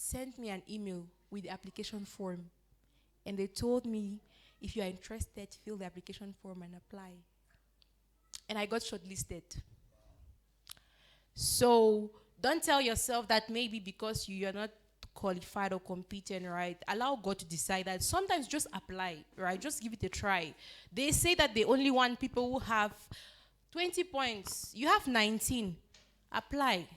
sent me an email with the application form. And they told me, if you are interested, fill the application form and apply. And I got shortlisted. So don't tell yourself that maybe because you are not qualified or competent, right? Allow God to decide that. Sometimes just apply, right? Just give it a try. They say that they only want people who have 20 points. You have 19. Apply.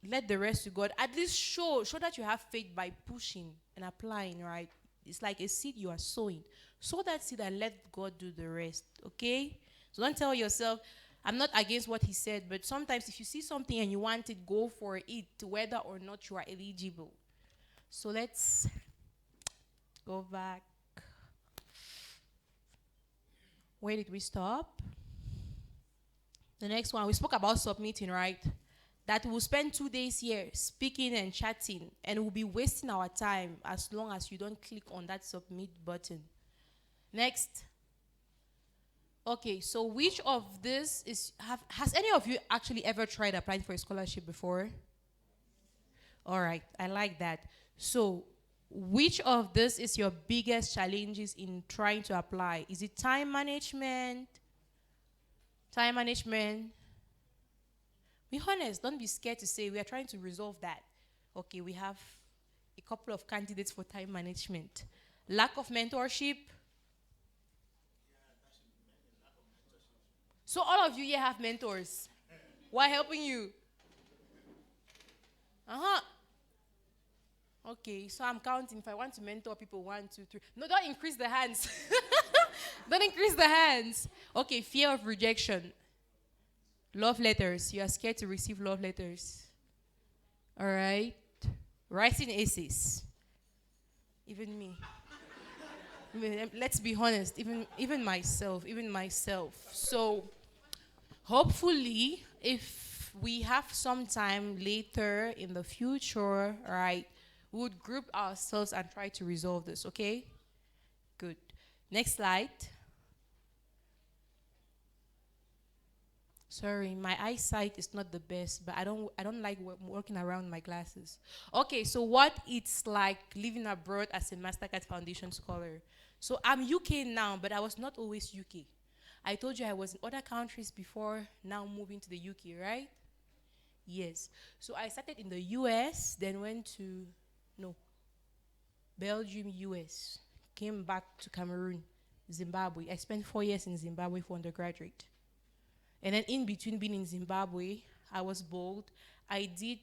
Let the rest to God. At least show that you have faith by pushing and applying, right? It's like a seed you are sowing. Sow that seed and let God do the rest, okay? So don't tell yourself, I'm not against what he said, but sometimes if you see something and you want it, go for it, whether or not you are eligible. So let's go back. Where did we stop? The next one, we spoke about submitting, right? That we'll spend 2 days here speaking and chatting, and we'll be wasting our time as long as you don't click on that submit button. Next. Okay, so which of this has any of you actually ever tried applying for a scholarship before? All right, I like that. So which of this is your biggest challenges in trying to apply? Is it time management? Time management? Be honest, don't be scared to say we are trying to resolve that. Okay, we have a couple of candidates for time management. Lack of mentorship. So all of you here have mentors. Why helping you? Uh-huh. Okay, so I'm counting. If I want to mentor people, 1, 2, 3. No, don't increase the hands. Don't increase the hands. Okay, fear of rejection. Love letters. You are scared to receive love letters. All right. Writing essays. Even me. Let's be honest. Even myself. So, hopefully, if we have some time later in the future, right, we would group ourselves and try to resolve this. Okay. Good. Next slide. Sorry, my eyesight is not the best, but I don't like working around my glasses. Okay, so what it's like living abroad as a Mastercard Foundation scholar. So I'm UK now, but I was not always UK. I told you I was in other countries before now moving to the UK, right? Yes. So I started in the US, then went to Belgium, US, came back to Cameroon, Zimbabwe. I spent 4 years in Zimbabwe for undergraduate. And then in between being in Zimbabwe, I was bold. I did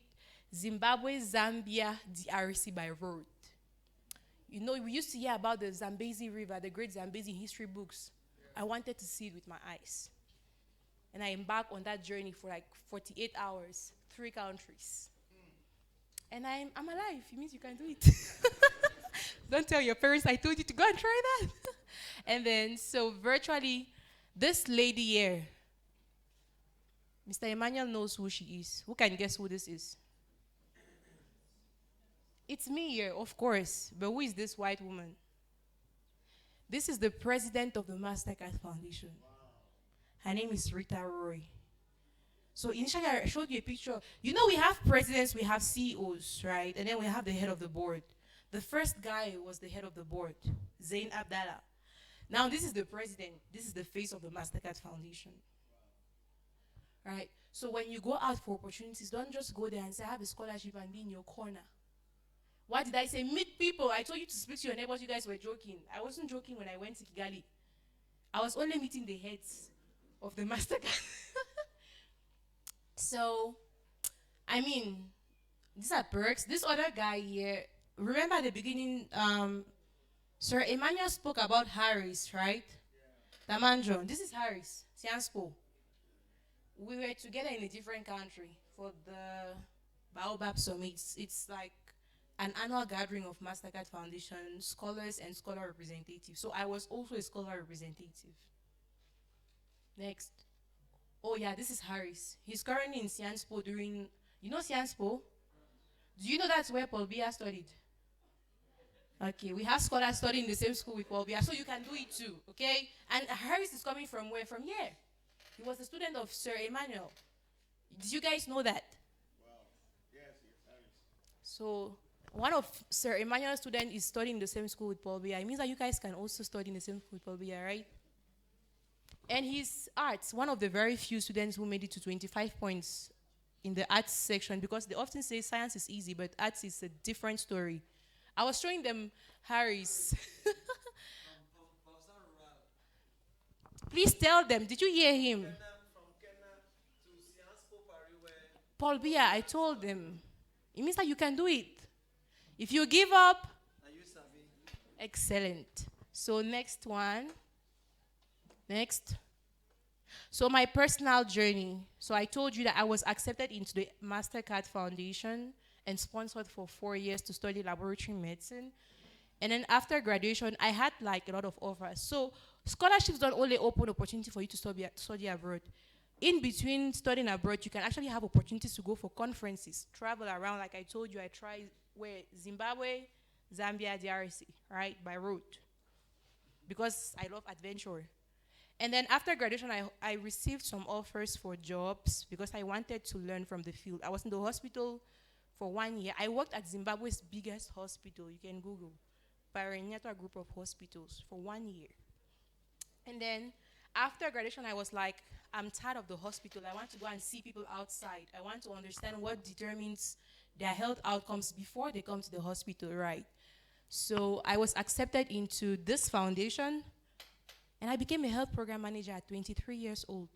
Zimbabwe, Zambia, DRC by road. You know, we used to hear about the Zambezi River, the great Zambezi history books. I wanted to see it with my eyes. And I embarked on that journey for like 48 hours, 3 countries. And I'm alive. It means you can do it. Don't tell your parents I told you to go and try that. And then, so virtually, this lady here, Mr. Emmanuel knows who she is. Who can guess who this is? It's me here, of course. But who is this white woman? This is the president of the Mastercard Foundation. Her name is Rita Roy. So initially I showed you a picture. You know we have presidents, we have CEOs, right? And then we have the head of the board. The first guy was the head of the board, Zain Abdallah. Now this is the president. This is the face of the Mastercard Foundation. Right? So when you go out for opportunities, don't just go there and say, I have a scholarship and be in your corner. What did I say? Meet people. I told you to speak to your neighbors. You guys were joking. I wasn't joking when I went to Kigali. I was only meeting the heads of the Mastercard. So, I mean, these are perks. This other guy here, remember at the beginning, Sir Emmanuel spoke about Harris, right? Yeah. Damandron. This is Harris, Sianspo. We were together in a different country for the Baobab Summit. It's like an annual gathering of Mastercard Foundation scholars and scholar representatives. So I was also a scholar representative. Next. Oh yeah, this is Harris. He's currently in Sianspo doing, you know Sianspo? Do you know that's where Paul Biya studied? Okay, we have scholars studying in the same school with Paul Biya, so you can do it too, okay? And Harris is coming from where? From here. He was a student of Sir Emmanuel. Did you guys know that? Wow. Yes, Harris. So, one of Sir Emmanuel's students is studying in the same school with Paul Biya. It means that you guys can also study in the same school with Paul Biya, right? And his arts, one of the very few students who made it to 25 points in the arts section, because they often say science is easy, but arts is a different story. I was showing them Harry's. Please tell them, did you hear him? Paul Biya, I told them. It means that you can do it. If you give up, excellent. So next one. Next. So my personal journey. So I told you that I was accepted into the MasterCard Foundation and sponsored for 4 years to study laboratory medicine. And then after graduation, I had like a lot of offers. So scholarships don't only open opportunity for you to study abroad. In between studying abroad, you can actually have opportunities to go for conferences, travel around. Like I told you, I tried where Zimbabwe, Zambia, DRC, right, by road, because I love adventure. And then after graduation, I received some offers for jobs because I wanted to learn from the field. I was in the hospital for 1 year. I worked at Zimbabwe's biggest hospital. You can Google. Parenyata group of hospitals for 1 year. And then after graduation, I was like, I'm tired of the hospital. I want to go and see people outside. I want to understand what determines their health outcomes before they come to the hospital, right? So I was accepted into this foundation, and I became a health program manager at 23 years old.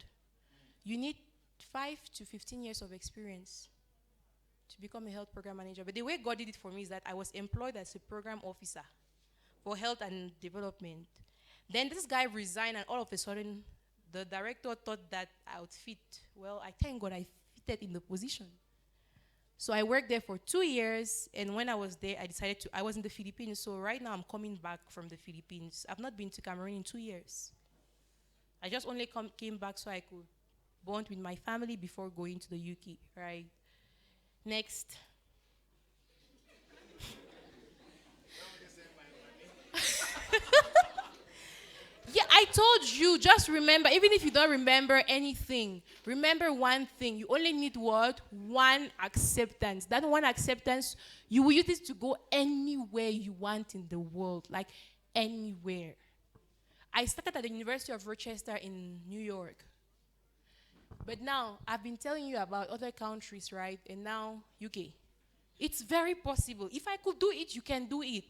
You need 5 to 15 years of experience to become a health program manager. But the way God did it for me is that I was employed as a program officer for health and development. Then this guy resigned, and all of a sudden, the director thought that I would fit. Well, I thank God I fitted in the position. So I worked there for 2 years, and when I was there, I was in the Philippines, so right now I'm coming back from the Philippines. I've not been to Cameroon in 2 years. I just only came back so I could bond with my family before going to the UK, right? Next. Yeah, I told you, just remember, even if you don't remember anything, remember one thing. You only need what? One acceptance. That one acceptance, you will use it to go anywhere you want in the world, like anywhere. I started at the University of Rochester in New York. But now, I've been telling you about other countries, right? And now, UK. It's very possible. If I could do it, you can do it.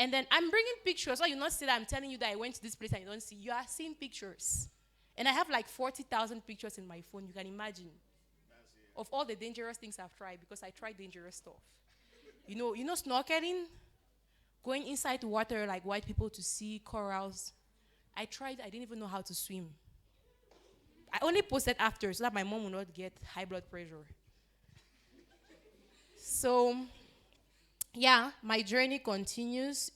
And then I'm bringing pictures. So you not see that I'm telling you that I went to this place and you don't see. You are seeing pictures. And I have like 40,000 pictures in my phone. You can imagine. Of all the dangerous things I've tried, because I tried dangerous stuff. You know snorkeling? Going inside the water like white people to see corals. I tried, I didn't even know how to swim. I only posted after so that my mom would not get high blood pressure. So, yeah, my journey continues.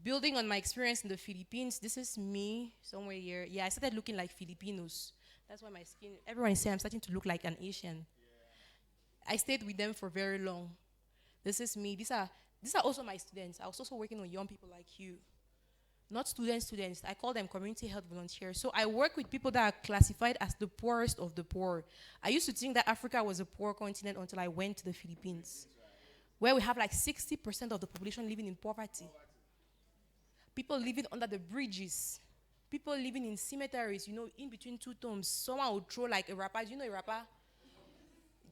Building on my experience in the Philippines, this is me somewhere here. Yeah, I started looking like Filipinos. That's why my skin, everyone is saying I'm starting to look like an Asian. I stayed with them for very long. This is me. These are also my students. I was also working on young people like you. Not students. I call them community health volunteers. So I work with people that are classified as the poorest of the poor. I used to think that Africa was a poor continent until I went to the Philippines, where we have like 60% of the population living in poverty. People living under the bridges. People living in cemeteries, in between two tombs. Someone would throw like a wrapper. Do you know a wrapper?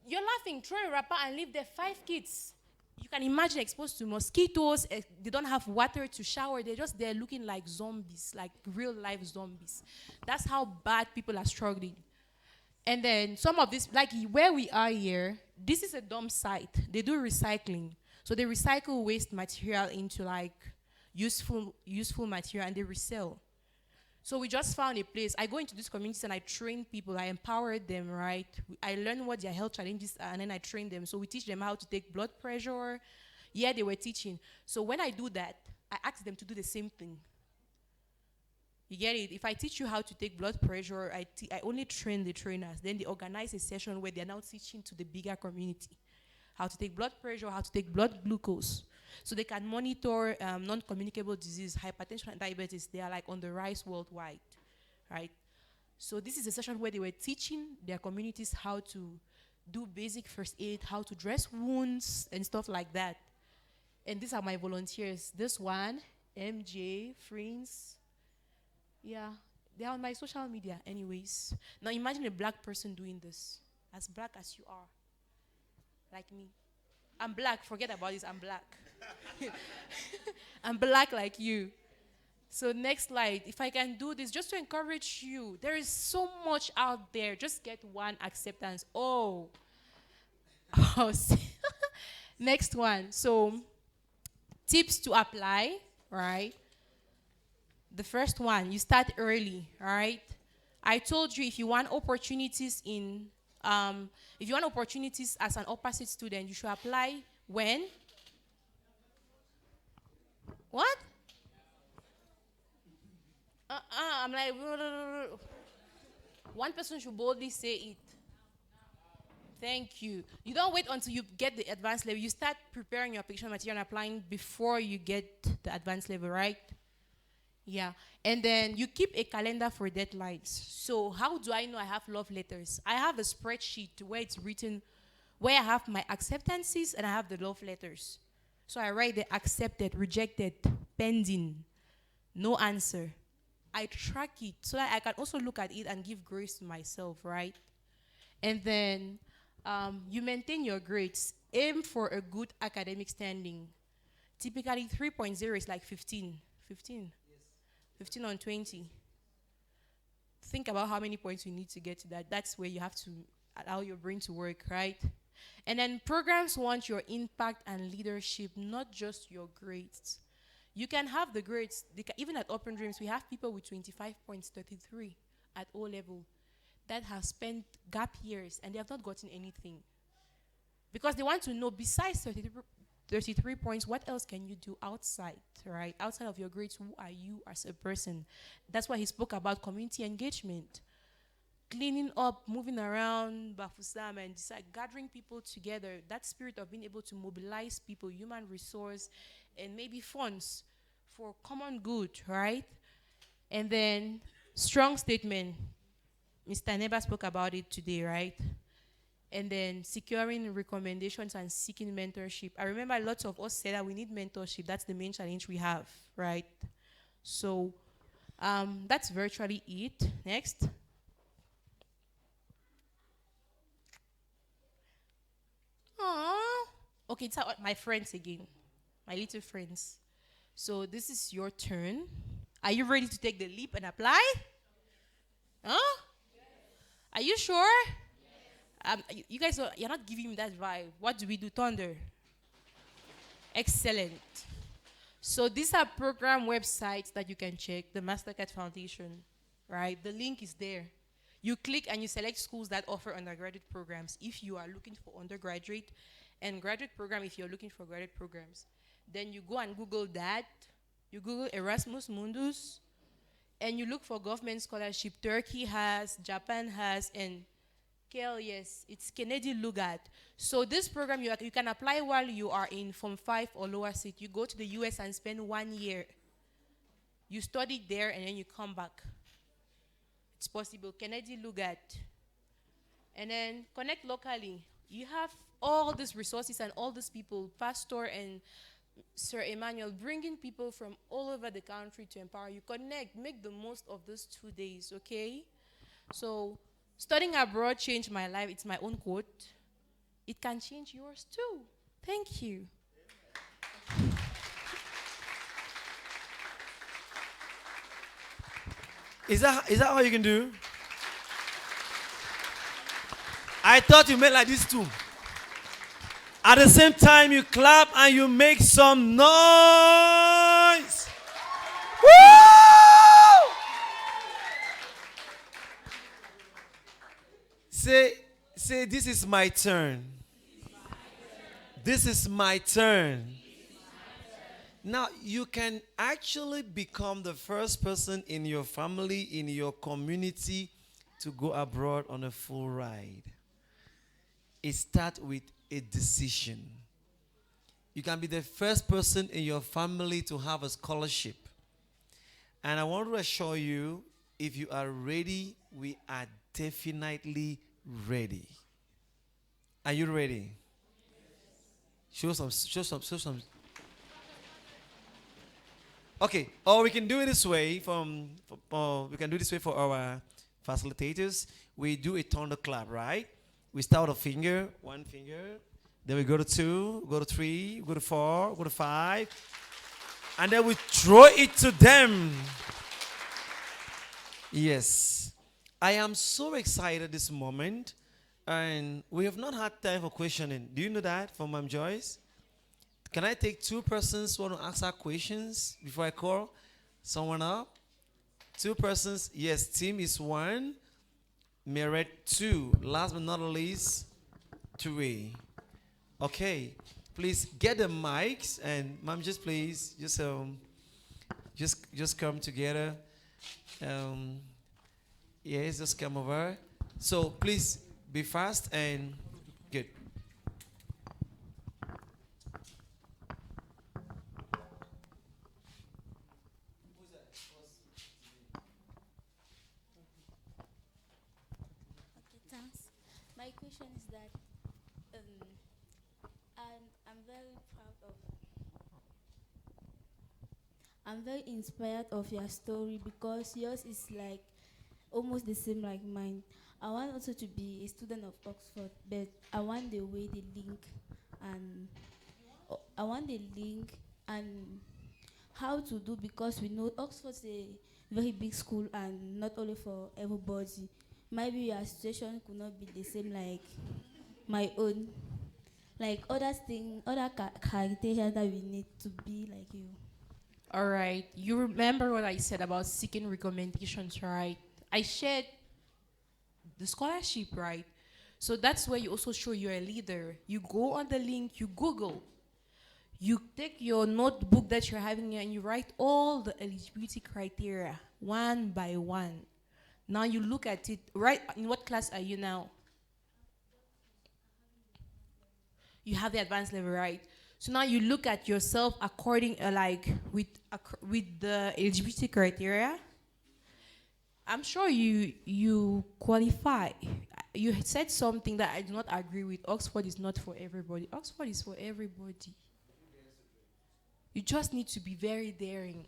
You're laughing, throw a wrapper and leave there 5 kids. You can imagine exposed to mosquitoes. They don't have water to shower. They're just there looking like zombies, like real life zombies. That's how bad people are struggling. And then some of this, like where we are here, this is a dump site. They do recycling. So they recycle waste material into like useful material and they resell. So we just found a place. I go into these communities and I train people. I empower them, right? I learn what their health challenges are and then I train them. So we teach them how to take blood pressure. Yeah, they were teaching. So when I do that, I ask them to do the same thing. You get it? If I teach you how to take blood pressure, I only train the trainers. Then they organize a session where they're now teaching to the bigger community how to take blood pressure, how to take blood glucose. So they can monitor non-communicable disease, hypertension and diabetes. They are like on the rise worldwide, right? So this is a session where they were teaching their communities how to do basic first aid, how to dress wounds and stuff like that. And these are my volunteers. This one, MJ, Friends, yeah, they're on my social media, anyways. Now imagine a black person doing this, as black as you are, like me. I'm black. Forget about this. I'm black. I'm black like you. So next slide. If I can do this, just to encourage you, there is so much out there. Just get one acceptance. Oh, oh. Next one. So tips to apply. Right. The first one, you start early, all right? I told you if you want opportunities if you want opportunities as an opposite student, you should apply when? What? I'm like, one person should boldly say it. Thank you. You don't wait until you get the advanced level. You start preparing your application material and applying before you get the advanced level, right? Yeah. And then you keep a calendar for deadlines. So how do I know I have love letters? I have a spreadsheet where it's written where I have my acceptances and I have the love letters. So I write the accepted, rejected, pending, no answer. I track it so that I can also look at it and give grace to myself, right? And then you maintain your grades. Aim for a good academic standing. Typically 3.0 is like 15. 15. 15 on 20. Think about how many points you need to get to that. That's where you have to allow your brain to work, right? And then programs want your impact and leadership, not just your grades. You can have the grades. Even at Open Dreams, we have people with 25 points, 33 at O level that have spent gap years and they have not gotten anything. Because they want to know, besides 33 points, what else can you do outside, right? Outside of your grades, who are you as a person? That's why he spoke about community engagement. Cleaning up, moving around, Bafusam, and gathering people together. That spirit of being able to mobilize people, human resource, and maybe funds for common good, right? And then, strong statement. Mr. Neba spoke about it today, right? And then securing recommendations and seeking mentorship. I remember lots of us said that we need mentorship. That's the main challenge we have, right? So that's virtually it. Next. Aww. Okay, it's my friends again. My little friends. So this is your turn. Are you ready to take the leap and apply? Huh? Are you sure? You guys, you're not giving me that vibe. What do we do? Thunder. Excellent. So these are program websites that you can check. The Mastercard Foundation, right? The link is there. You click and you select schools that offer undergraduate programs if you are looking for undergraduate, and graduate program if you're looking for graduate programs. Then you go and Google that. You Google Erasmus Mundus, and you look for government scholarship. Turkey has, Japan has, and Kel, yes, it's Kennedy Lugard. So this program you can apply while you are in Form 5 or lower seat. You go to the US and spend 1 year. You study there and then you come back. It's possible. Kennedy Lugard. And then connect locally. You have all these resources and all these people, Pastor and Sir Emmanuel, bringing people from all over the country to empower you. Connect. Make the most of those 2 days, okay? So studying abroad changed my life. It's my own quote. It can change yours too. Thank you. Is that all you can do? I thought you meant like this too. At the same time, you clap and you make some noise. Woo! Say, this is my turn. This is my turn. Now, you can actually become the first person in your family, in your community, to go abroad on a full ride. It starts with a decision. You can be the first person in your family to have a scholarship. And I want to assure you, if you are ready, we are definitely ready. Are you ready? Show some, show some, show some. Okay, or we can do it this way we can do this way for our facilitators. We do a thunderclap, right? We start with a finger, one finger, then we go to two, go to three, go to four, go to five, and then we throw it to them. Yes. I am so excited this moment, and we have not had time for questioning. Do you know that from Ma'am Joyce? Can I take two persons who want to ask our questions before I call someone up? Two persons. Yes, team is one. Meret two. Last but not least, three. Okay. Please get the mics and ma'am, just please, just come together. Um, yes, just come over. So please be fast and good. Okay, thanks. My question is that um, I'm very proud of, I'm very inspired of your story because yours is like almost the same like mine. I want also to be a student of Oxford, but I want the way they link and I want the link and how to do because we know Oxford's a very big school and not only for everybody. Maybe your situation could not be the same like my own. Like other characteristics that we need to be like you. All right. You remember what I said about seeking recommendations, right? I shared the scholarship, right? So that's where you also show you're a leader. You go on the link, you Google, you take your notebook that you're having here and you write all the eligibility criteria one by one. Now you look at it, right? In what class are you now? You have the advanced level, right? So now you look at yourself according, like with the eligibility criteria. I'm sure you qualify. You said something that I do not agree with. Oxford is not for everybody. Oxford is for everybody. You just need to be very daring,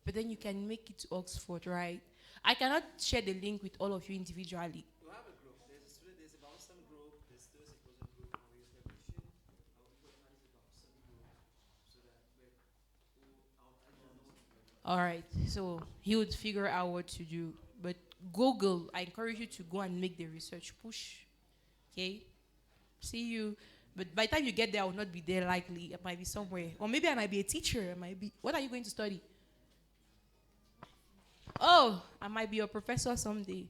but then you can make it to Oxford, right? I cannot share the link with all of you individually. We have a group. There's a student, there's a Boston group, there's students a closing group, and we use the question. We put on the Boston group so that All right, so he would figure out what to do. But Google, I encourage you to go and make the research push. Okay? See you. But by the time you get there, I will not be there likely. I might be somewhere. Or maybe I might be a teacher. I might be. What are you going to study? Oh, I might be a professor someday.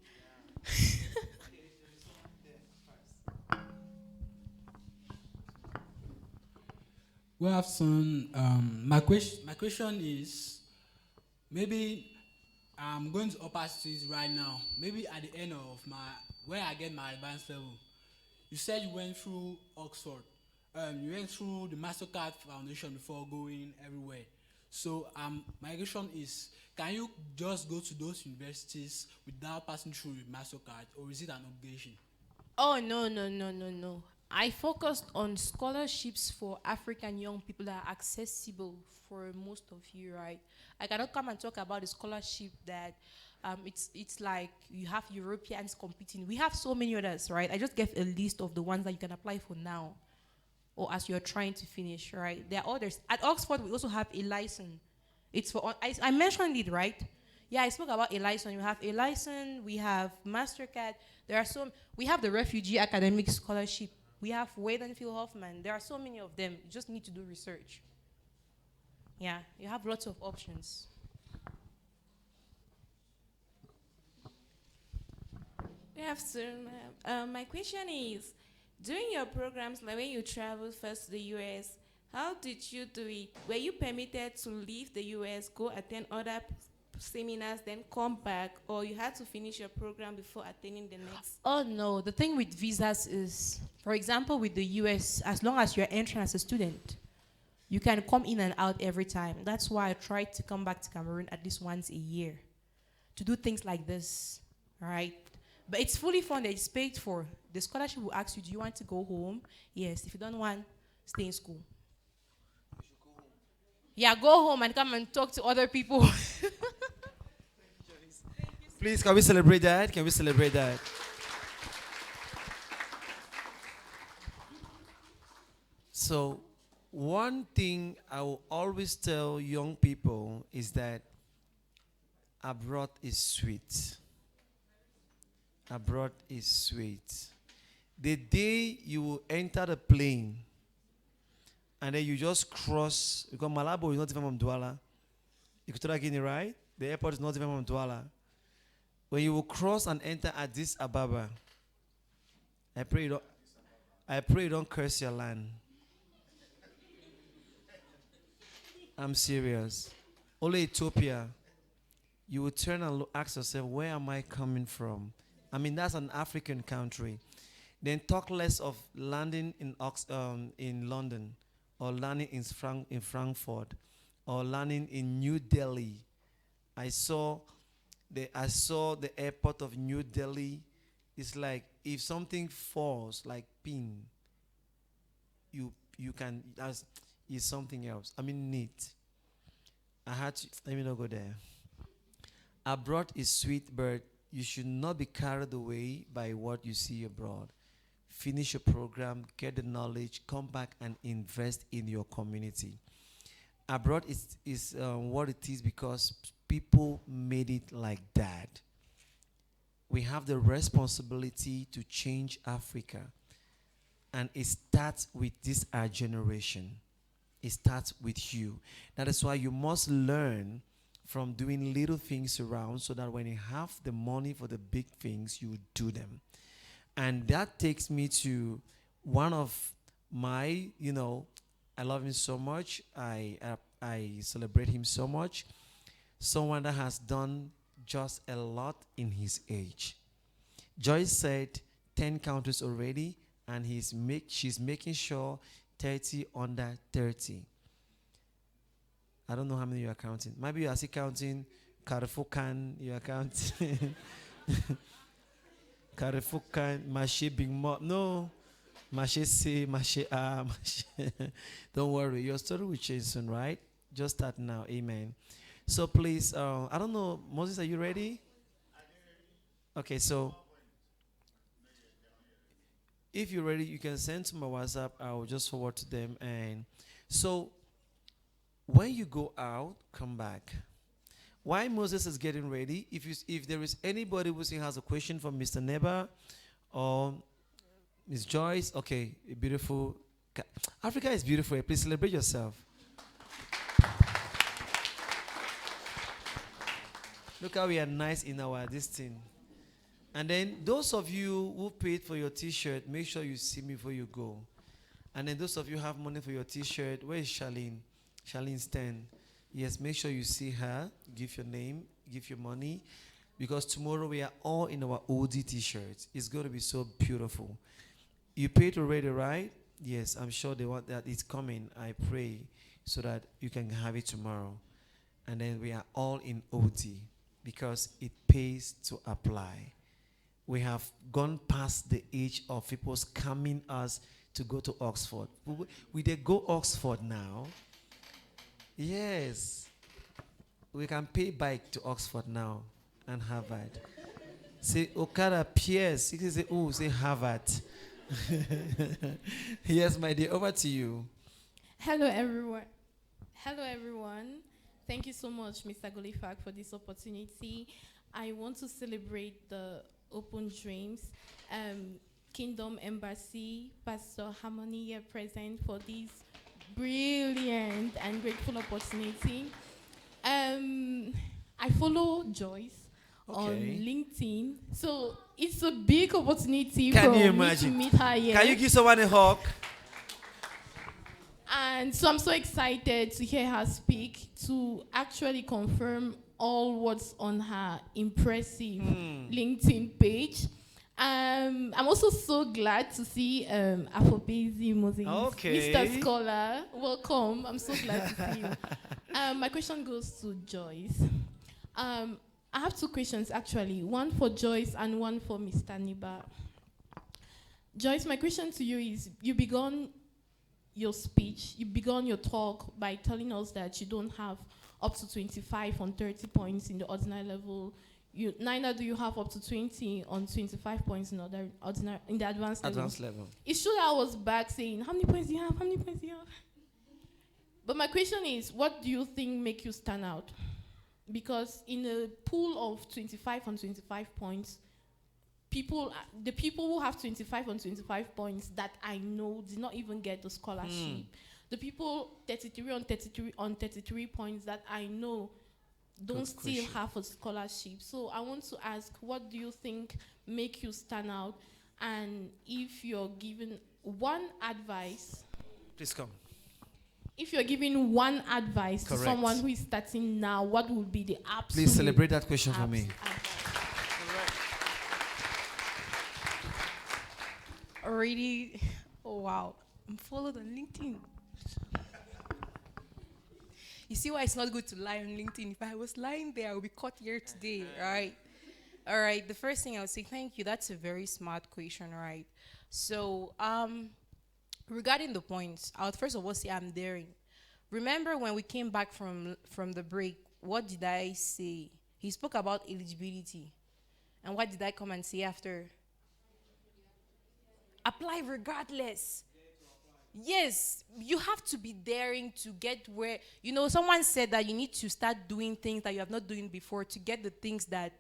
Good afternoon. My question is maybe I'm going to upper studies right now. Maybe at the end of my where I get my advanced level. You said you went through Oxford. You went through the Mastercard Foundation before going everywhere. So my question is, can you just go to those universities without passing through the Mastercard, or is it an obligation? Oh, no, no, no, no, no. I focused on scholarships for African young people that are accessible for most of you, right? I cannot come and talk about the scholarship that it's like you have Europeans competing. We have so many others, right? I just gave a list of the ones that you can apply for now or as you're trying to finish, right? There are others. At Oxford, we also have a license. It's for, I mentioned it, right? Yeah, I spoke about a license. We have a license, we have MasterCard. There are some, we have the Refugee Academic Scholarship. We have Wade and Phil Hoffman. There are so many of them. You just need to do research. Yeah, you have lots of options. Good afternoon, ma'am. My question is, during your programs, like when you traveled first to the US, how did you do it? Were you permitted to leave the US, go attend other seminars, then come back, or you had to finish your program before attending the next? Oh no, the thing with visas is, for example, with the US, as long as you're entering as a student, you can come in and out every time. That's why I try to come back to Cameroon at least once a year to do things like this, all right? But it's fully funded, it's paid for. the scholarship will ask you, do you want to go home? Yes. If you don't want, stay in school. Yeah, go home and come and talk to other people. Please, can we celebrate that? Can we celebrate that? So, one thing I will always tell young people is that abroad is sweet. Abroad is sweet. The day you will enter the plane and then you just cross, because Malabo is not even from Douala. Equatorial Guinea, right? The airport is not even from Douala. When you will cross and enter Addis Ababa, I pray you don't curse your land. I'm serious. Only Ethiopia, you will turn and ask yourself, where am I coming from? I mean, that's an African country. Then talk less of landing in London, or landing in Frankfurt, or landing in New Delhi. I saw the airport of New Delhi. It's like if something falls, like pin, you can, is something else. I mean, neat. Let me not go there. Abroad is sweet, but you should not be carried away by what you see abroad. Finish your program, get the knowledge, come back and invest in your community. Abroad is what it is because people made it like that. We have the responsibility to change Africa. And it starts with this our generation. It starts with you. That is why you must learn from doing little things around so that when you have the money for the big things, you do them. And that takes me to one of my, I love him so much. I celebrate him so much. Someone that has done just a lot in his age. Joyce said 10 countries already, and she's making sure 30 under 30. I don't know how many you are counting. Maybe you are still counting Karifukan, you are counting Karifukan, Mache Big Mo. No, Mache C, Mache A, Mache. Don't worry, your story will change soon, right? Just start now, amen. So please, I don't know, Moses, are you ready? Okay, so if you're ready, you can send to my WhatsApp. I will just forward to them. And so when you go out, come back. While Moses is getting ready, if there is anybody who has a question for Mr. Neba or Miss Joyce, okay, beautiful. Africa is beautiful. Please celebrate yourself. Look how we are nice in this thing. And then those of you who paid for your t-shirt, make sure you see me before you go. And then those of you who have money for your t-shirt, where is Charlene? Charlene Stan. Yes, make sure you see her. Give your name, give your money. Because tomorrow we are all in our OD t-shirts. It's going to be so beautiful. You paid already, right? Yes, I'm sure they want that. It's coming. I pray so that you can have it tomorrow. And then we are all in OD because it pays to apply. We have gone past the age of people scamming us to go to Oxford. We they go Oxford now. Yes. We can pay bike to Oxford now and Harvard. Say Okada Pierce. You can say, oh, say Harvard. Yes, my dear, over to you. Hello, everyone. Hello, everyone. Thank you so much, Mr. Golifak, for this opportunity. I want to celebrate the Open Dreams Kingdom Embassy, Pastor Harmony here present for this brilliant and grateful opportunity. I follow Joyce on LinkedIn, so it's a big opportunity for me to meet her here. Can you give someone a hug? And so I'm so excited to hear her speak, to actually confirm all what's on her impressive LinkedIn page. I'm also so glad to see Afobezi Moses, Mr. Scholar. Welcome. I'm so glad to see you. My question goes to Joyce. I have two questions actually, one for Joyce and one for Mr. Niba. Joyce, my question to you is: you began your speech, you began your talk by telling us that you don't have up to 25 on 30 points in the ordinary level. Neither do you have up to 20 on 25 points in in the advanced level. Advanced level. It's true that I was back saying, how many points do you have? How many points do you have? But my question is, what do you think make you stand out? Because in a pool of 25 on 25 points, the people who have 25 on 25 points that I know did not even get the scholarship. The people 33 on 33 points that I know don't Good still question. have a scholarship. So I want to ask, what do you think make you stand out? And if you're given one advice, Please come. if you're giving one advice Correct. to someone who is starting now, what would be the absolute? Please celebrate that question for me. advice? Already, oh wow, I'm followed on LinkedIn. You see why it's not good to lie on LinkedIn? If I was lying there, I would be caught here today, right? All right, the first thing I would say, thank you. That's a very smart question, right? So, regarding the points, I would first of all say I'm daring. Remember when we came back from the break, what did I say? He spoke about eligibility. And what did I come and say after? Apply regardless. Yes, you have to be daring to get where, someone said that you need to start doing things that you have not doing before to get the things that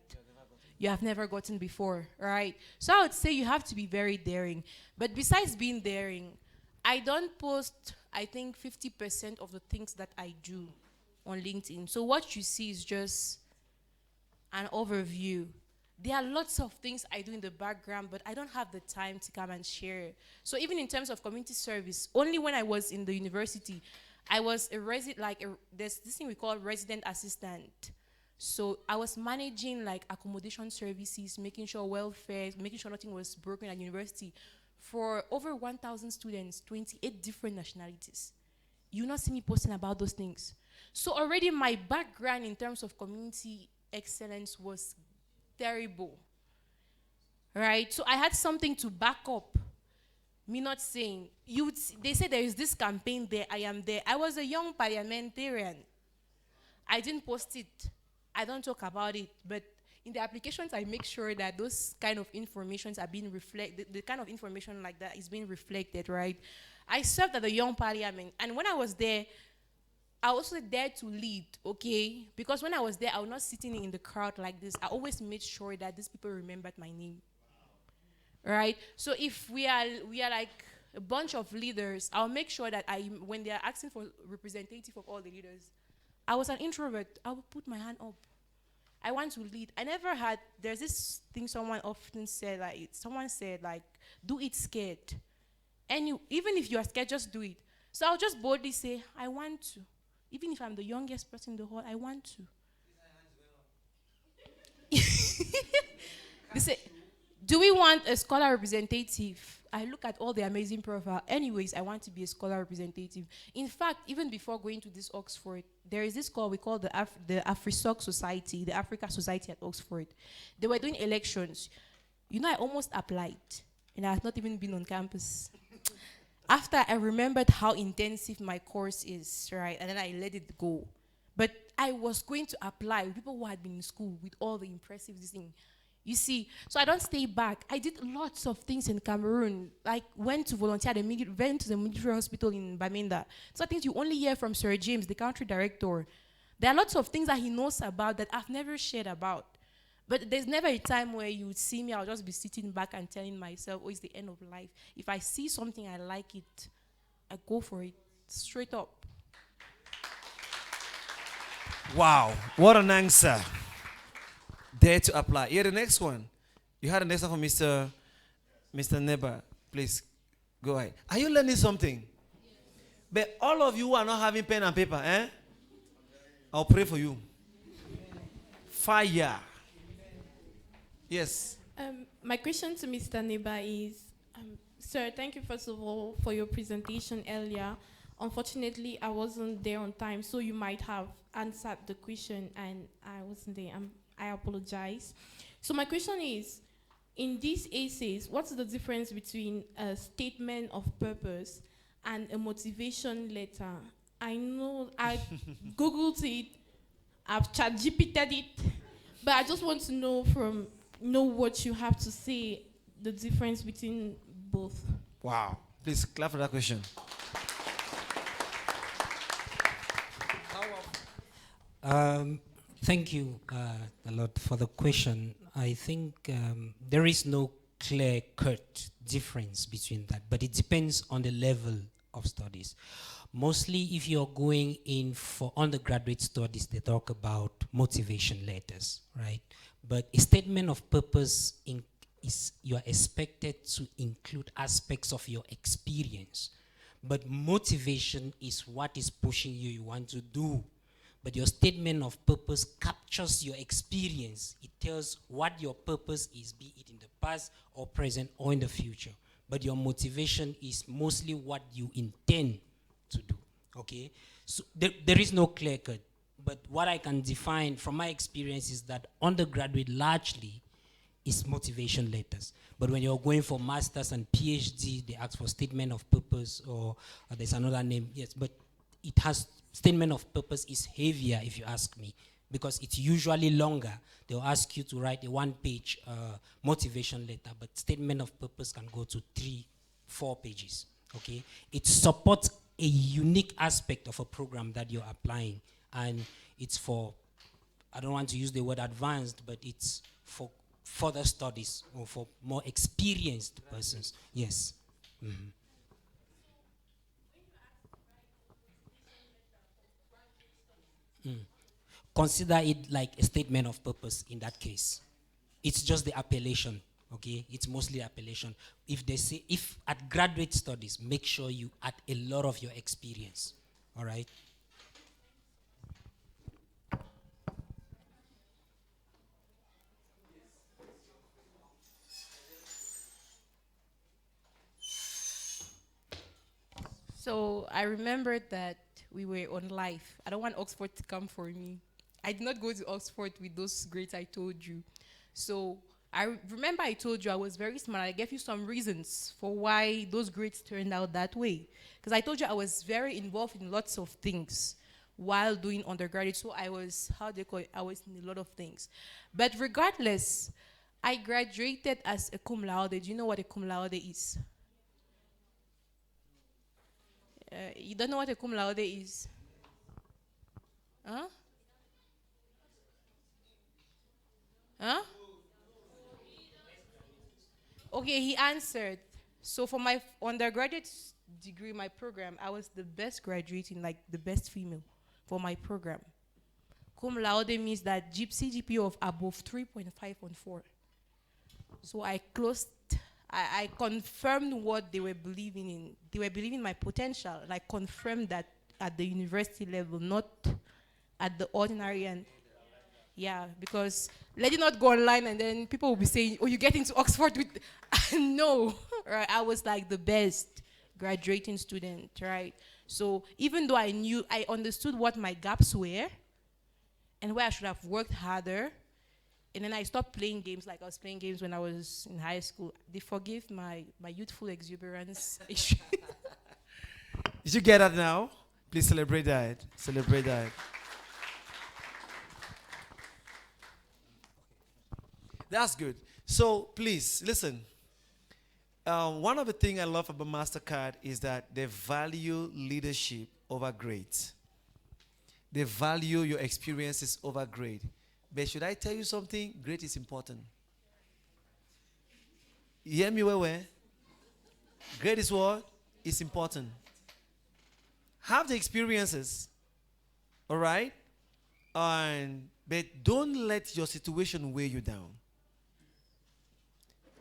you have never gotten before, right? So I would say you have to be very daring. But besides being daring, I don't post, I think, 50% of the things that I do on LinkedIn. So what you see is just an overview. There are lots of things I do in the background, but I don't have the time to come and share. So even in terms of community service, only when I was in the university, I was there's this thing we call resident assistant. So I was managing accommodation services, making sure welfare, making sure nothing was broken at university for over 1,000 students, 28 different nationalities. You not see me posting about those things. So already my background in terms of community excellence was terrible, right? So I had something to back up me not saying. They say there is this campaign there, I am there. I was a young parliamentarian. I didn't post it. I don't talk about it, but in the applications, I make sure that those kind of informations are being reflected, the kind of information like that is being reflected, right? I served at the Young Parliament, and when I was there, I was also there to lead, okay? Because when I was there, I was not sitting in the crowd like this. I always made sure that these people remembered my name, right? So if we are like a bunch of leaders, I'll make sure that when they are asking for representative of all the leaders, I was an introvert. I would put my hand up. I want to lead. There's this thing someone often said, do it scared. And even if you are scared, just do it. So I'll just boldly say, I want to. Even if I'm the youngest person in the hall, I want to. They say, do we want a scholar representative? I look at all the amazing profile. Anyways, I want to be a scholar representative. In fact, even before going to this Oxford, there is this we call the AfriSoc Society, the Africa Society at Oxford. They were doing elections. I almost applied, and I had not even been on campus. After I remembered how intensive my course is, right, and then I let it go. But I was going to apply with people who had been in school with all the impressive things. You see, so I don't stay back. I did lots of things in Cameroon. Went to volunteer went to the military hospital in Bamenda. So things you only hear from Sir James, the country director. There are lots of things that he knows about that I've never shared about. But there's never a time where you would see me, I'll just be sitting back and telling myself, it's the end of life. If I see something, I like it, I go for it, straight up. Wow, what an answer. Dare to apply. Here, the next one. You had the next one from Mr. Neba. Please, go ahead. Are you learning something? Yes. But all of you who are not having pen and paper, I'll pray for you. Fire. Yes. My question to Mr. Neba is, sir, thank you first of all for your presentation earlier. Unfortunately, I wasn't there on time, so you might have answered the question and I wasn't there. I apologize. So my question is, in these essays, what's the difference between a statement of purpose and a motivation letter? I know I googled it, I've chat GPT'd it, but I just want to know what you have to say, the difference between both. Wow. Please clap for that question. Thank you a lot for the question. I think there is no clear-cut difference between that, but it depends on the level of studies. Mostly, if you're going in for undergraduate studies, they talk about motivation letters, right? But a statement of purpose is you are expected to include aspects of your experience. But motivation is what is pushing you want to do. But your statement of purpose captures your experience. It tells what your purpose is, be it in the past or present or in the future. But your motivation is mostly what you intend to do, okay? So there is no clear cut. But what I can define from my experience is that undergraduate largely is motivation letters. But when you're going for masters and PhD, they ask for statement of purpose, or there's another name, yes, but it has, statement of purpose is heavier if you ask me, because it's usually longer. They'll ask you to write a one-page motivation letter, but statement of purpose can go to 3-4 pages, okay? It supports a unique aspect of a program that you're applying, and it's for, I don't want to use the word advanced, but it's for further studies or for more experienced persons, yes. Mm-hmm. Consider it like a statement of purpose in that case. It's just the appellation, okay? It's mostly appellation. If they say, if at graduate studies, make sure you add a lot of your experience, all right? So I remembered that we were on live. I don't want Oxford to come for me. I did not go to Oxford with those grades I told you. So remember I told you I was very smart. I gave you some reasons for why those grades turned out that way. Because I told you I was very involved in lots of things while doing undergraduate. So I was, how do you call it? I was in a lot of things. But regardless, I graduated as a cum laude. Do you know what a cum laude is? You don't know what a cum laude is? Huh? Huh? Okay, he answered. So for my undergraduate degree, my program, I was the best graduating, like the best female for my program. Cum laude means that CGPA of above 3.5 on 4. So I closed, I confirmed what they were believing in. They were believing my potential. I confirmed that at the university level, not at the ordinary end. Yeah, because let it not go online and then people will be saying, oh, you get into Oxford with, no, right? I was like the best graduating student, right? So even though I understood what my gaps were and where I should have worked harder, and then I stopped playing games like I was playing games when I was in high school. They forgive my youthful exuberance. Did you get that now? Please celebrate that. Celebrate that. That's good. So please, listen. One of the things I love about MasterCard is that they value leadership over grades. They value your experiences over grade. But should I tell you something? Grade is important. You hear me where? Grade is what? It's important. Have the experiences, all right? But don't let your situation weigh you down.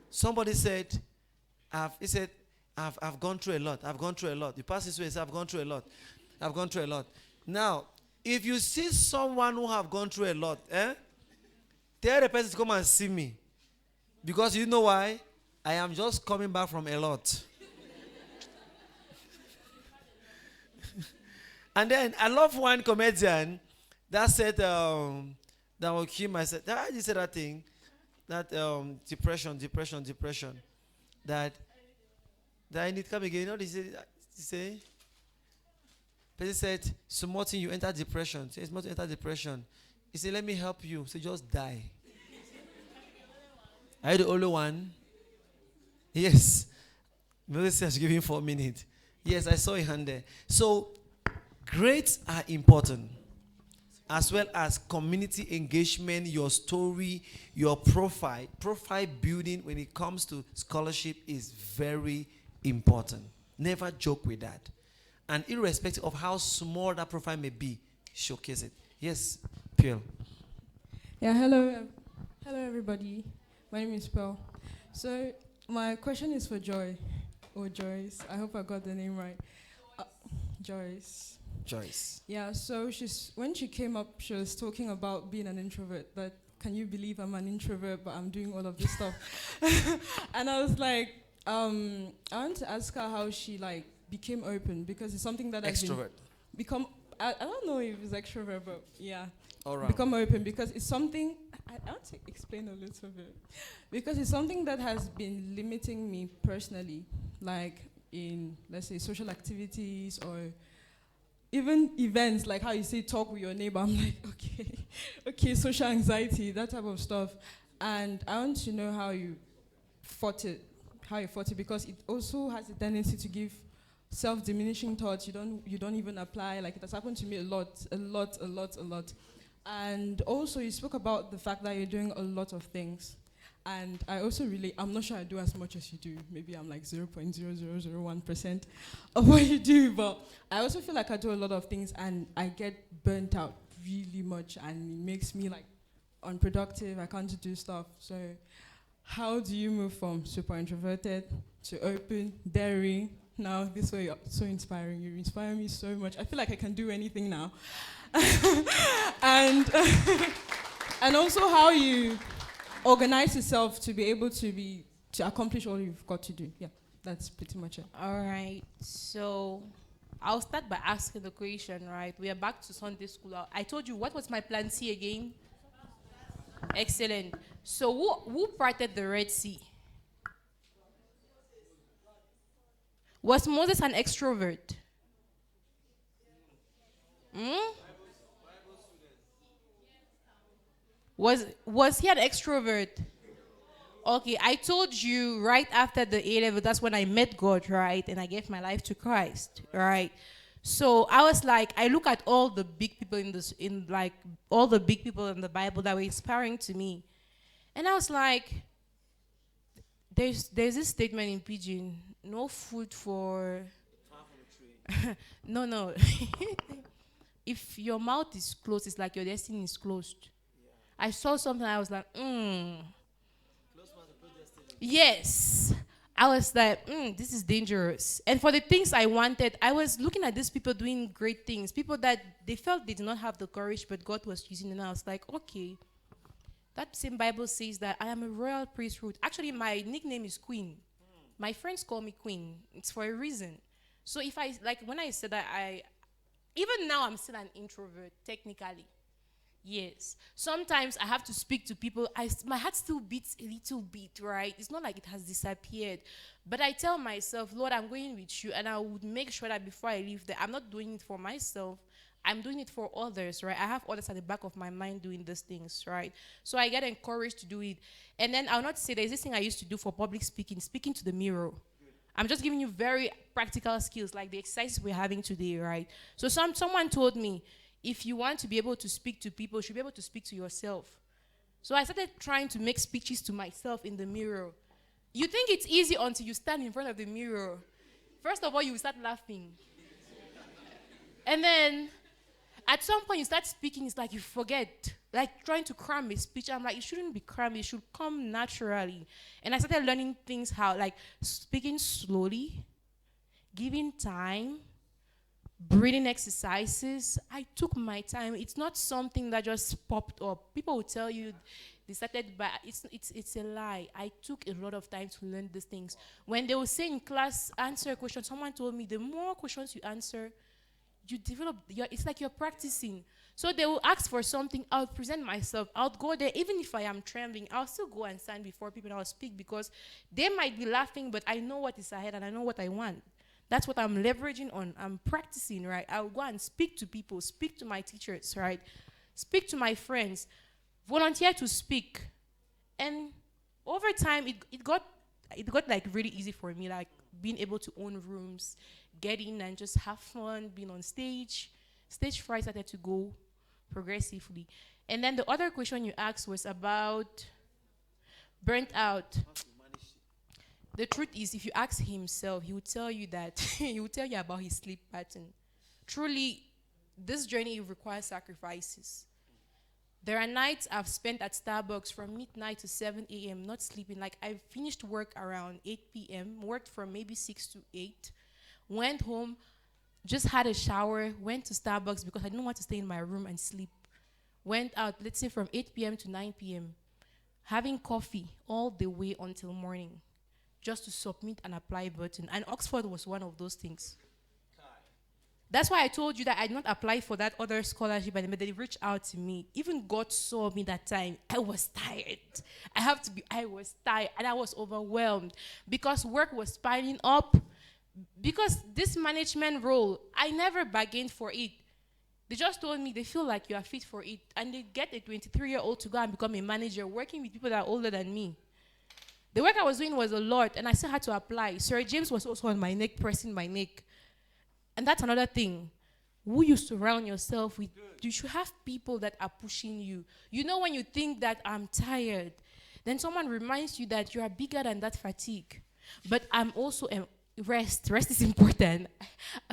Somebody said, I've gone through a lot. I've gone through a lot. The pastor says, I've gone through a lot. I've gone through a lot. Now, if you see someone who have gone through a lot, tell the person to come and see me. Because you know why? I am just coming back from a lot. And then I love one comedian that said, that will kill myself. How did you say that thing? that depression. That I need to come again. You know what he say? Person said, so Martin, you enter depression. Says Martin enter depression. He said, let me help you. So just die. Are you the only one? Yes. Moses says, give him 4 minutes. Yes, I saw a hand there. So grades are important, as well as community engagement, your story, your profile. Profile building when it comes to scholarship is very important. Never joke with that. And irrespective of how small that profile may be, showcase it. Yes, Pierre. Yeah, hello everybody. My name is Pearl. So my question is for Joy, or Joyce. I hope I got the name right. Joyce. Joyce. Yeah, so when she came up, she was talking about being an introvert. That can you believe I'm an introvert, but I'm doing all of this stuff? And I was like, I want to ask her how she became open, because it's something that Extrovert. I don't know if it's extrovert, but yeah. All right. Become open, because it's something, I want to explain a little bit. Because it's something that has been limiting me personally, like in, let's say, social activities or even events, like how you say talk with your neighbor. I'm like, okay, social anxiety, that type of stuff. And I want to know how you fought it, because it also has a tendency to give self-diminishing thoughts. You don't even apply. Like, it has happened to me a lot. And also, you spoke about the fact that you're doing a lot of things. And I also I'm not sure I do as much as you do. Maybe I'm like 0.0001% of what you do. But I also feel like I do a lot of things, and I get burnt out really much, and it makes me unproductive. I can't do stuff. So how do you move from super introverted to open, daring? Now, this way, you're so inspiring. You inspire me so much. I feel like I can do anything now. And and also how you organize yourself to be able to accomplish all you've got to do. Yeah, that's pretty much it. All right. So I'll start by asking the question, right? We are back to Sunday school. I told you, what was my plan C again? Excellent. So who parted the Red Sea? Was Moses an extrovert? Was he an extrovert? Okay, I told you right after the A level, that's when I met God, right? And I gave my life to Christ, right? So I was like, I look at all the big people all the big people in the Bible that were inspiring to me. And I was like, there's this statement in Pidgin, no food for no. If your mouth is closed, it's like your destiny is closed. Yeah. I saw something, I was like, Yes. I was like, this is dangerous. And for the things I wanted, I was looking at these people doing great things. People that they felt they did not have the courage, but God was using them. And I was like, okay. That same Bible says that I am a royal priesthood. Actually, my nickname is Queen. My friends call me Queen. It's for a reason. So if when I said that, even now I'm still an introvert, technically. Yes. Sometimes I have to speak to people. My heart still beats a little bit, right? It's not like it has disappeared. But I tell myself, Lord, I'm going with you. And I would make sure that before I leave there, I'm not doing it for myself. I'm doing it for others, right? I have others at the back of my mind doing these things, right? So I get encouraged to do it. And then I'll not say there's this thing I used to do for public speaking to the mirror. I'm just giving you very practical skills, like the exercises we're having today, right? So someone told me, if you want to be able to speak to people, you should be able to speak to yourself. So I started trying to make speeches to myself in the mirror. You think it's easy until you stand in front of the mirror. First of all, you start laughing. And then at some point you start speaking, it's like you forget. Like trying to cram a speech. I'm like, it shouldn't be crammed, it should come naturally. And I started learning things how, like speaking slowly, giving time, breathing exercises. I took my time. It's not something that just popped up. People will tell you they started, but it's a lie. I took a lot of time to learn these things. When they will say in class, answer a question, someone told me the more questions you answer, you develop it's like you're practicing. So they will ask for something, I'll present myself, I'll go there, even if I am trembling, I'll still go and stand before people and I'll speak, because they might be laughing, but I know what is ahead and I know what I want. That's what I'm leveraging on. I'm practicing, right? I'll go and speak to people, speak to my teachers, right? Speak to my friends, volunteer to speak. And over time, it got like really easy for me, like being able to own rooms, get in and just have fun, being on stage. Stage fright started to go progressively. And then the other question you asked was about burnt out. The truth is, if you ask himself, he would tell you that he would tell you about his sleep pattern. Truly, this journey requires sacrifices. There are nights I've spent at Starbucks from midnight to 7 a.m. not sleeping. Like, I finished work around 8 p.m., worked from maybe 6 to 8, went home, just had a shower, went to Starbucks because I didn't want to stay in my room and sleep. Went out, let's say from 8 p.m. to 9 p.m., having coffee all the way until morning, just to submit an apply button. And Oxford was one of those things. That's why I told you that I did not apply for that other scholarship, and they reached out to me. Even God saw me that time. I was tired. I was tired, and I was overwhelmed because work was piling up. Because this management role, I never bargained for it. They just told me they feel like you are fit for it, and they get a 23-year-old to go and become a manager working with people that are older than me. The work I was doing was a lot, and I still had to apply. Sir James was also on my neck, pressing my neck. And that's another thing. Who you surround yourself with, you should have people that are pushing you. You know, when you think that I'm tired, then someone reminds you that you are bigger than that fatigue. But I'm also rest. Rest is important.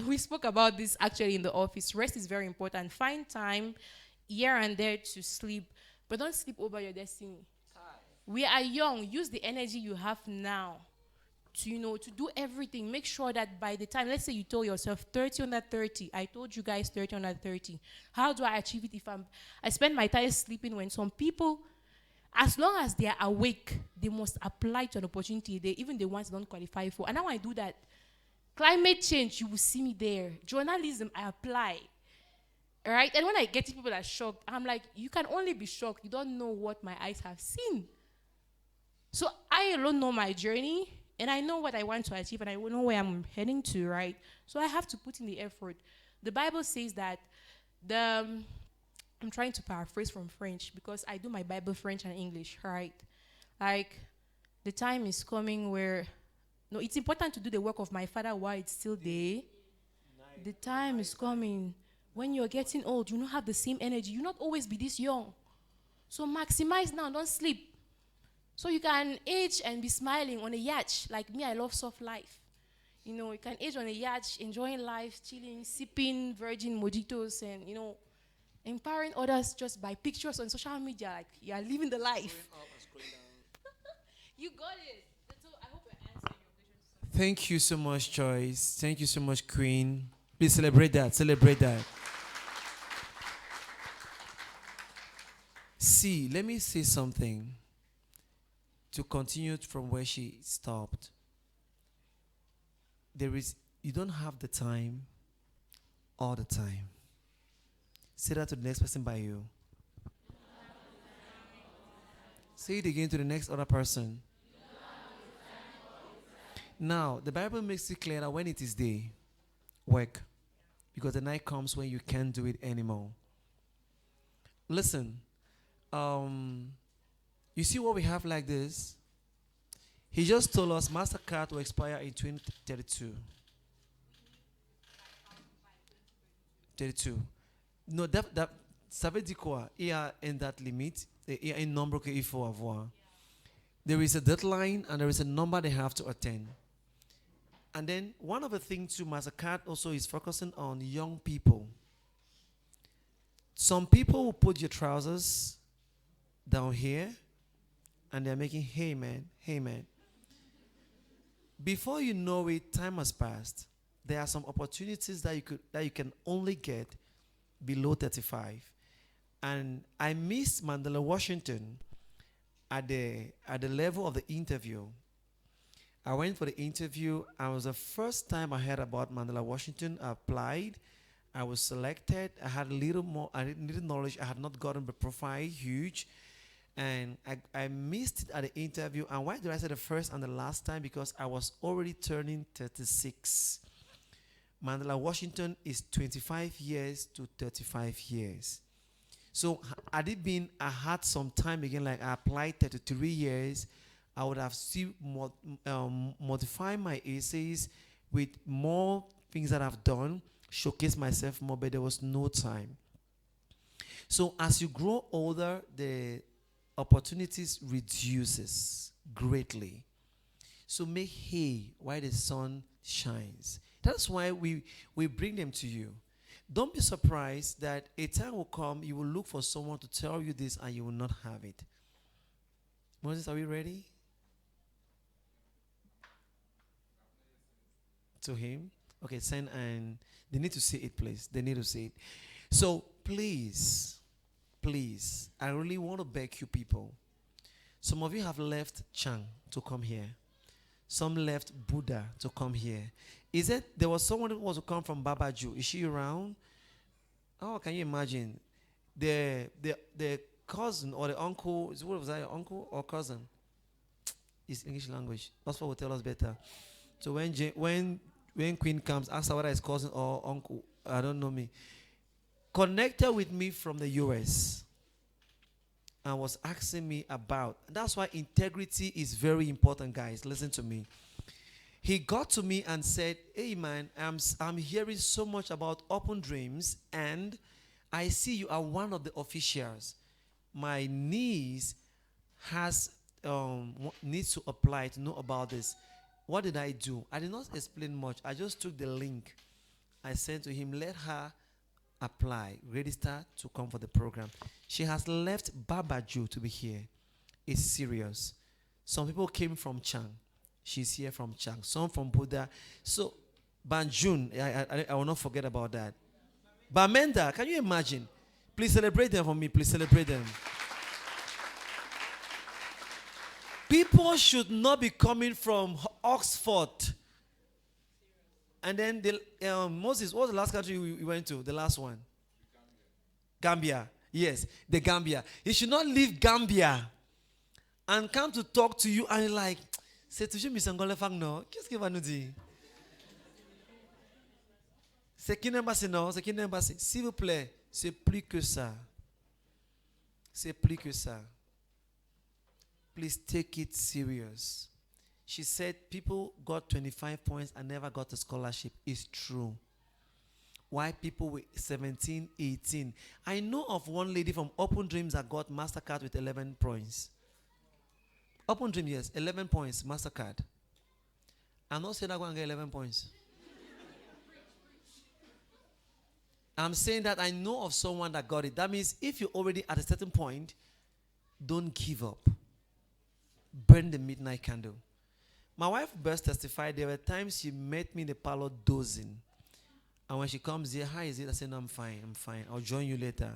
We spoke about this actually in the office. Rest is very important. Find time here and there to sleep, but don't sleep over your destiny. We are young. Use the energy you have now to do everything. Make sure that by the time, let's say you told yourself 30 under 30. I told you guys 30 under 30. How do I achieve it if I spend my time sleeping, when some people, as long as they are awake, they must apply to an opportunity, even the ones they don't qualify for. And now I do that. Climate change, you will see me there. Journalism, I apply. All right? And when I get to people that are shocked, I'm like, you can only be shocked. You don't know what my eyes have seen. So I alone know my journey, and I know what I want to achieve, and I know where I'm heading to, right? So I have to put in the effort. The Bible says that I'm trying to paraphrase from French because I do my Bible French and English, right? Like, the time is coming where, no, it's important to do the work of my Father while it's still there. The time is coming when you're getting old, you don't have the same energy. You'll not always be this young. So maximize now, don't sleep. So you can age and be smiling on a yacht. Like me, I love soft life. You can age on a yacht, enjoying life, chilling, sipping virgin mojitos, and, empowering others just by pictures on social media. Like, you are living the life. You got it. So I hope I answered your question. Thank you so much, Joyce. Thank you so much, Queen. Please celebrate that. Celebrate that. See, let me say something to continue from where she stopped. You don't have the time all the time. Say that to the next person by you. Say it again to the next other person. Now, the Bible makes it clear that when it is day, work. Because the night comes when you can't do it anymore. Listen, you see what we have like this? He just told us MasterCard will expire in 2032. 32. Non, ça veut dire quoi? Il y a une date limite et il y a un nombre qu'il faut avoir. There is a deadline and there is a number they have to attain. And then one of the things too, MasterCard also is focusing on young people. Some people will put your trousers down here and they're making, hey man, hey man. Before you know it, time has passed. There are some opportunities that you can only get below 35. And I missed Mandela Washington at the level of the interview. I went for the interview. It was the first time I heard about Mandela Washington. I applied, I was selected. I had a little more, I had little knowledge. I had not gotten the profile huge. And I missed it at the interview. And why did I say the first and the last time? Because I was already turning 36. Mandela Washington is 25 years to 35 years. So had it been, I had some time again, like I applied 33 years, I would have still modified my essays with more things that I've done, showcase myself more, but there was no time. So as you grow older, the opportunities reduces greatly. So make hay while the sun shines. That's why we bring them to you. Don't be surprised that a time will come, you will look for someone to tell you this and you will not have it. Moses, are we ready? To him? Okay, send, and they need to see it, please. They need to see it. So please, I really want to beg you people. Some of you have left Chang to come here. Some left Buddha to come here. Is it there was someone who was to come from Babaju? Is she around? Oh, can you imagine? The cousin or the uncle, what was that, uncle or cousin? It's English language. Oxford will tell us better. So when Queen comes, ask her whether it's cousin or uncle. I don't know me. Connected with me from the US and was asking me about. That's why integrity is very important, guys. Listen to me. He got to me and said, hey man, I'm hearing so much about Open Dreams and I see you are one of the officials. My niece needs to apply to know about this. What did I do? I did not explain much. I just took the link. I sent to him, let her apply, register to come for the program. She has left Babaju to be here. It's serious. Some people came from Chang. She's here from Chang. Some from Buddha. So, Banjun, I will not forget about that. Bamenda, can you imagine? Please celebrate them for me. Please celebrate them. People should not be coming from Oxford. And then Moses, what was the last country we went to? The last one? Gambia. Yes, the Gambia. He should not leave Gambia and come to talk to you and like, c'est toujours Misangole Fangno. Qu'est-ce qu'il va nous dire? C'est qui n'aime pas non? C'est qui n'aime pas. S'il vous plaît, c'est plus que ça. C'est plus que ça. Please take it serious. She said people got 25 points and never got a scholarship. It's true. Why people with 17, 18? I know of one lady from Open Dreams that got MasterCard with 11 points. Open Dream, yes, 11 points, MasterCard. I'm not saying I'm going to get 11 points. I'm saying that I know of someone that got it. That means if you're already at a certain point, don't give up. Burn the midnight candle. My wife best testified there were times she met me in the parlor dozing. And when she comes here, how is it? I said, no, I'm fine. I'll join you later.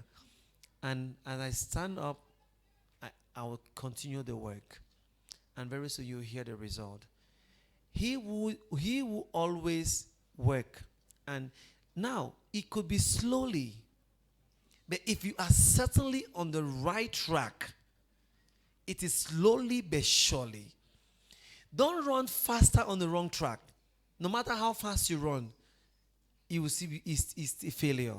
And as I stand up, I will continue the work. And very soon you'll hear the result. He will always work. And now, it could be slowly. But if you are certainly on the right track, it is slowly but surely. Don't run faster on the wrong track. No matter how fast you run, you will see it's a failure.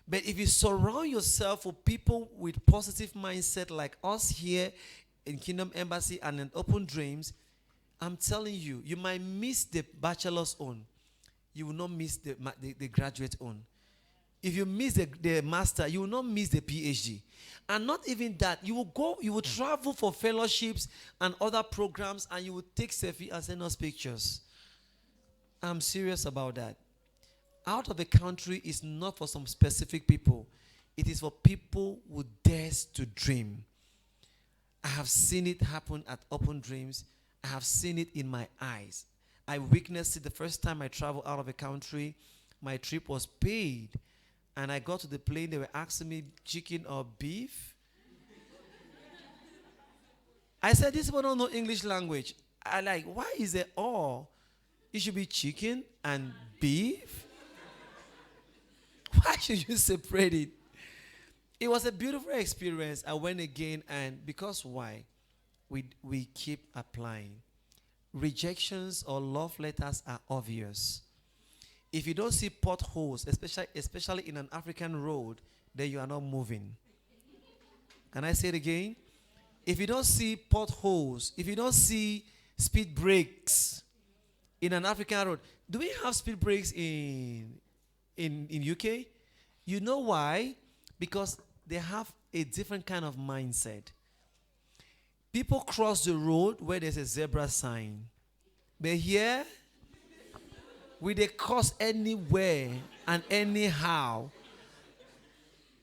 But if you surround yourself with people with positive mindset like us here in Kingdom Embassy and in Open Dreams, I'm telling you, you might miss the bachelor's own. You will not miss the graduate own. If you miss the master, you will not miss the PhD. And not even that, you will travel for fellowships and other programs and you will take selfie and send us pictures. I'm serious about that. Out of the country is not for some specific people. It is for people who dares to dream. I have seen it happen at Open Dreams. I have seen it in my eyes. I witnessed it the first time I traveled out of the country. My trip was paid. And I got to the plane, they were asking me chicken or beef. I said, these people don't know English language. I like, why is it all? It should be chicken and beef. Why should you separate it? It was a beautiful experience. I went again, and because why? We keep applying. Rejections or love letters are obvious. If you don't see potholes, especially in an African road, then you are not moving. Can I say it again? If you don't see potholes, if you don't see speed breaks in an African road, do we have speed breaks in UK? You know why? Because they have a different kind of mindset. People cross the road where there's a zebra sign. But here, we they cross anywhere and anyhow.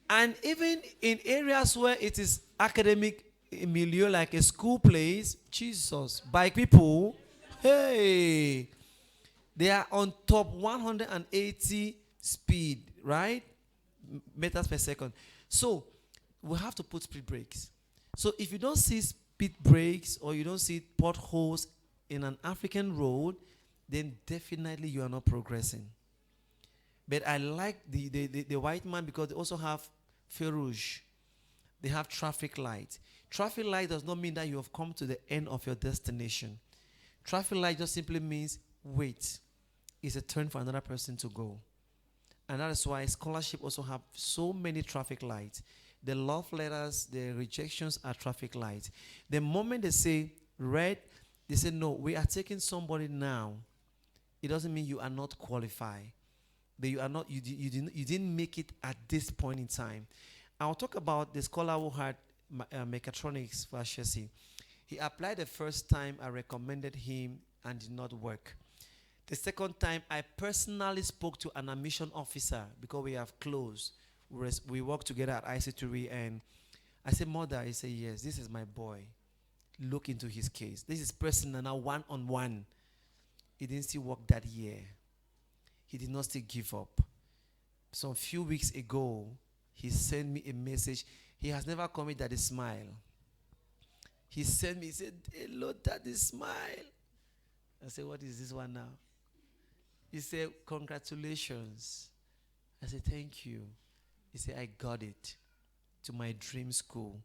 And even in areas where it is academic milieu, like a school place, Jesus, by people, hey, they are on top 180 speed, right? Meters per second. So we have to put speed brakes. So if you don't see speed brakes or you don't see potholes in an African road, then definitely you are not progressing. But I like the white man because they also have feu rouge. They have traffic light. Traffic light does not mean that you have come to the end of your destination. Traffic light just simply means wait. It's a turn for another person to go. And that is why scholarship also have so many traffic lights. The love letters, the rejections are traffic lights. The moment they say red, they say no, we are taking somebody now. It doesn't mean you are not qualified. That you are not, you didn't make it at this point in time. I'll talk about the scholar who had mechatronics for HSC. He applied the first time, I recommended him and did not work. The second time, I personally spoke to an admission officer because we have closed. We work together at IC3 and I said, Mother, he said, yes, this is my boy. Look into his case. This is personal now, one-on-one. He didn't still work that year. He did not still give up. Some few weeks ago, he sent me a message. He has never come with Daddy smile. He sent me, he said, hello, Daddy smile. I said, what is this one now? He said, congratulations. I said, thank you. He said, I got it to my dream school,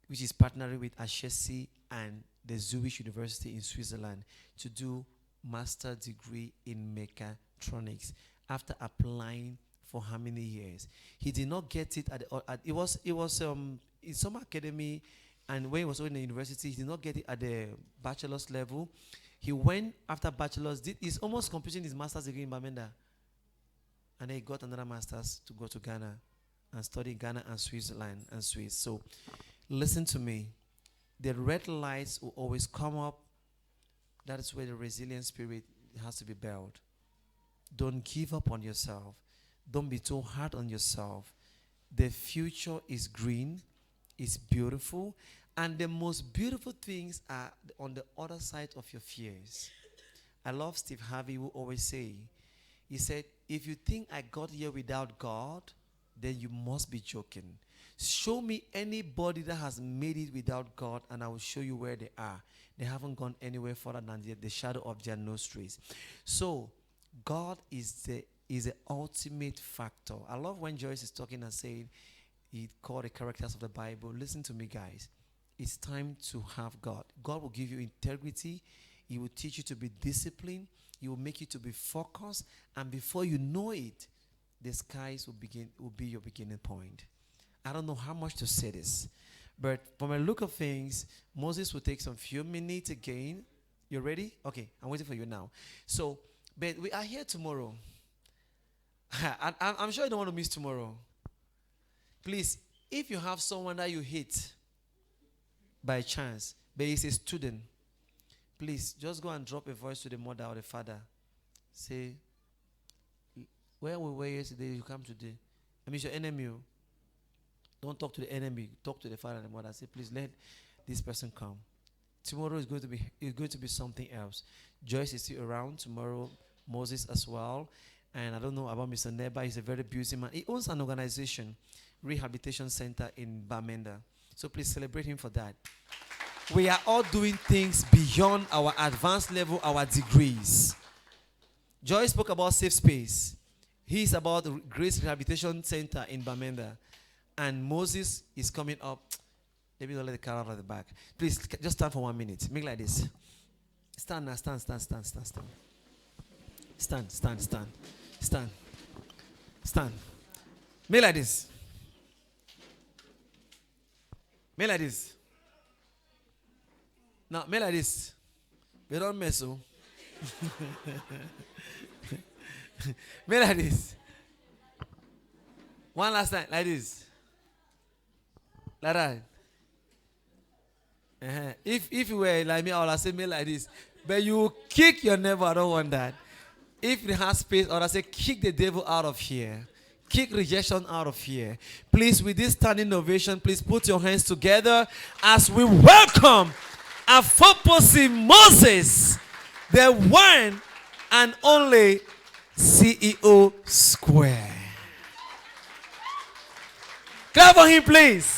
which is partnering with Ashesi and the Zurich University in Switzerland to do master degree in mechatronics after applying for how many years. He did not get it it was in summer academy, and when he was in the university, he did not get it at the bachelor's level. He went after bachelor's, he's almost completing his master's degree in Bamenda. And then he got another master's to go to Ghana and study Ghana and Switzerland and Swiss. So listen to me. The red lights will always come up. That is where the resilient spirit has to be built. Don't give up on yourself. Don't be too hard on yourself. The future is green. It's beautiful. And the most beautiful things are on the other side of your fears. I love Steve Harvey, who always say, he said, if you think I got here without God, then you must be joking. Show me anybody that has made it without God, and I will show you where they are. They haven't gone anywhere further than the shadow of their nostrils. So, God is the ultimate factor. I love when Joyce is talking and saying, he called the characters of the Bible. Listen to me, guys. It's time to have God. God will give you integrity. He will teach you to be disciplined. He will make you to be focused. And before you know it, the skies will be your beginning point. I don't know how much to say this. But from a look of things, Moses will take some few minutes again. You ready? Okay, I'm waiting for you now. So, but we are here tomorrow. I'm sure you don't want to miss tomorrow. Please, if you have someone that you hate by chance, but he's a student, please just go and drop a voice to the mother or the father. Say, where we were yesterday, you come today. I mean, it's your enemy. Don't talk to the enemy. Talk to the father and the mother. Say, please let this person come. Tomorrow is going to be something else. Joyce is still around tomorrow. Moses as well. And I don't know about Mr. Neba. He's a very busy man. He owns an organization, Rehabilitation Center in Bamenda. So please celebrate him for that. We are all doing things beyond our advanced level, our degrees. Joyce spoke about safe space. He's about the Grace Rehabilitation Center in Bamenda. And Moses is coming up. Maybe don't let the car out of the back. Please, just stand for 1 minute. Make like this. Stand now, stand. Stand. Make like this. Make like this. Now, make like this. We don't mess up. Make like this. One last time, like this. Like that. If you were like me, I would have said me like this. But you kick your neighbor, I don't want that. If it has space, I would have said kick the devil out of here. Kick rejection out of here. Please, with this standing ovation, please put your hands together as we welcome Afoposi Moses, the one and only CEO Square. Clap for him, please.